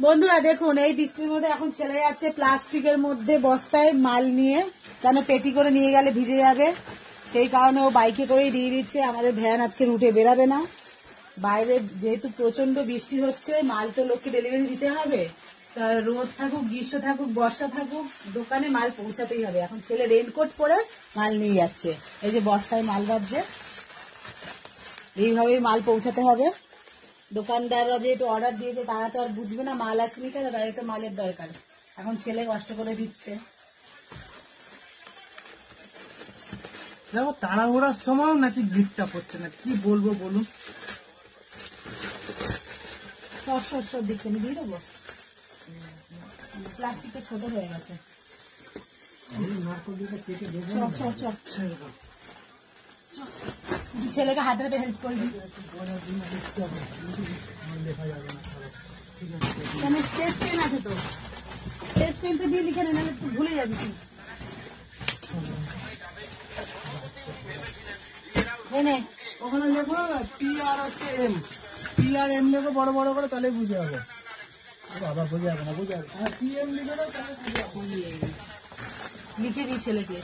বন্ধুরা দেখুন, এই বৃষ্টির মধ্যে এখন ছেলে যাচ্ছে প্লাস্টিকের মধ্যে বস্তায় মাল নিয়ে, কেন পেটি করে নিয়ে গেলে ভিজে যাবে, সেই কারণে ও বাইকে করেই দিয়ে দিচ্ছে। আমাদের ভ্যান আজকে রুটে বেরাবে না, বাইরে যেহেতু প্রচন্ড বৃষ্টি হচ্ছে, মাল তো লোককে ডেলিভারি দিতে হবে। তা রোদ থাকুক, গ্রীষ্ম থাকুক, বর্ষা থাকুক, দোকানে মাল পৌঁছাতেই হবে। এখন ছেলে রেনকোট পরে মাল নিয়ে যাচ্ছে, এই যে বস্তায় মাল বাজছে, এইভাবেই মাল পৌঁছাতে হবে। দোকানদাররা যেহেতু অর্ডার দিয়েছে, তারা তো আর বুঝবে না মাল আসেনি কেন, তাদের তো মালের দরকার। এখন ছেলে কষ্ট করে দিচ্ছে। দেখো তাড়াহুড়ার সময় নাকি গিফটটা পড়ছে না, কি বলবো বলুন। সর দিচ্ছে, আমি দিয়ে দেবো। প্লাস্টিকটা ছোট হয়ে গেছে। ছেলেকে হাতে হাতে হেল্প করবি, স্কেচ পেন আছে তো, স্কেচ পেন তো দিয়ে লিখে নাহলে ভুলে যাবি তুই। ওখানে লেখো পি আর হচ্ছে এম, পি আর এম লেখো বড় বড় করে, তাহলে বুঝে যাবে। বাবা বুঝে যাবে না, বুঝে যাবে। পি এম লিখে দাও, তাহলে বুঝে যাবে। লিখে দিই ছেলেকে।